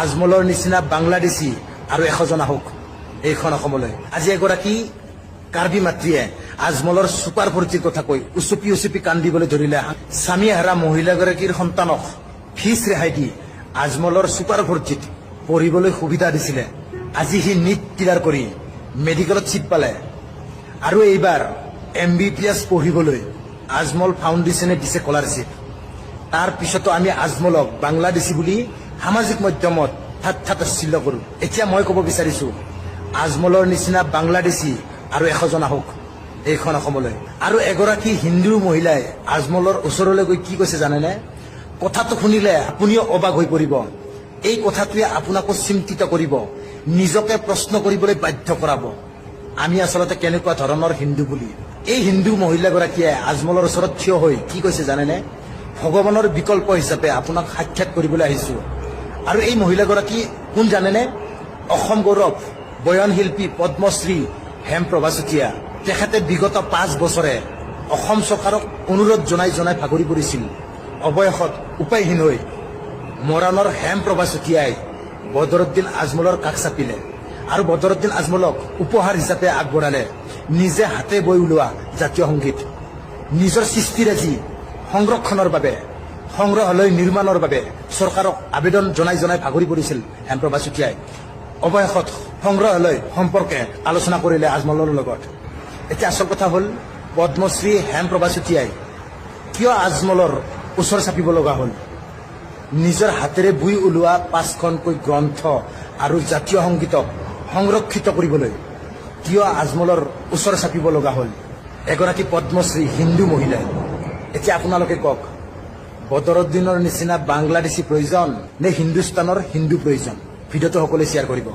আজমলৰ নিচিনা বাংলাদেশী আৰু 100 জন আহক এইখন অসমলৈ। আজি এগৰাকী কাৰ্বি মাতৃয়ে আজমলৰ ছুপাৰ ফৰ্তিৰ কথা কৈ উচুপি উচুপি কান্দিবলৈ ধৰিলে। স্বামী হাৰা মহিলাগৰাকীৰ সন্তানক ফিজ ৰেহাই দি আজমলৰ ছুপাৰ ফৰ্তিত পঢ়িবলৈ সুবিধা দিছিলে। আজি সি নিট ক্লিয়াৰ কৰি মেডিকেলত চিট পালে আৰু এইবাৰ MBBS পঢ়িবলৈ আজমল ফাউণ্ডেশ্যনে দিছে স্কলাৰশ্বিপ। তাৰ পিছতো আমি আজমলক বাংলাদেশী বুলি সামাজিক মাধ্যমত ঠাট্টাতাচ্ছিল্য কৰোঁ। এতিয়া মই ক'ব বিচাৰিছোঁ, আজমলৰ নিচিনা বাংলাদেশী আৰু 100 জন আহক এইখন অসমলৈ। আৰু এগৰাকী হিন্দু মহিলাই আজমলৰ ওচৰলৈ গৈ কি কৈছে জানেনে? কথাটো শুনিলে আপুনিও অবাক হৈ পৰিব। এই কথাটোৱে আপোনাকো চিন্তিত কৰিব, নিজকে প্ৰশ্ন কৰিবলৈ বাধ্য কৰাব, আমি আচলতে কেনেকুৱা ধৰণৰ হিন্দু বুলি। এই হিন্দু মহিলাগৰাকীয়ে আজমলৰ ওচৰত থিয় হৈ কি কৈছে জানেনে? ভগৱানৰ বিকল্প হিচাপে আপোনাক সাক্ষাৎ কৰিবলৈ আহিছোঁ। আৰু এই মহিলাগৰাকী কোন জানেনে? অসম গৌৰৱ বয়নশিল্পী পদ্মশ্ৰী হেমপ্ৰভা চুতীয়া। তেখেতে বিগত 5 বছৰে অসম চৰকাৰক অনুৰোধ জনাই ভাগৰি পৰিছিল। অৱশেষত উপায়হীন হৈ মৰাণৰ হেমপ্ৰভা চুতীয়াই বদৰুদ্দিন আজমলৰ কাষ চাপিলে আৰু বদৰুদ্দিন আজমলক উপহাৰ হিচাপে আগবঢ়ালে নিজে হাতে বৈ ওলোৱা জাতীয় সংগীত। নিজৰ সৃষ্টিৰাজি সংৰক্ষণৰ বাবে, সংগ্ৰহালয় নিৰ্মাণৰ বাবে চৰকাৰক আবেদন জনাই ভাগৰি পৰিছিল হেমপ্ৰভা চুতীয়াই। অৱশেষত সংগ্ৰহালয় সম্পৰ্কে আলোচনা কৰিলে আজমলৰ লগত। এতিয়া আচল কথা হ'ল, পদ্মশ্ৰী হেমপ্ৰভা চুতীয়াই কিয় আজমলৰ ওচৰ চাপিব লগা হ'ল? নিজৰ হাতেৰে বৈ ওলোৱা 5খনকৈ গ্ৰন্থ আৰু জাতীয় সংগীতক সংৰক্ষিত কৰিবলৈ কিয় আজমলৰ ওচৰ চাপিব লগা হ'ল এগৰাকী পদ্মশ্ৰী হিন্দু মহিলাই? এতিয়া আপোনালোকে কওক, বদৰুদ্দিনৰ নিচিনা বাংলাদেশী প্ৰয়োজন নে হিন্দুস্তানৰ হিন্দু প্ৰয়োজন? ভিডিঅ'টো সকলোৱে শ্বেয়াৰ কৰিব।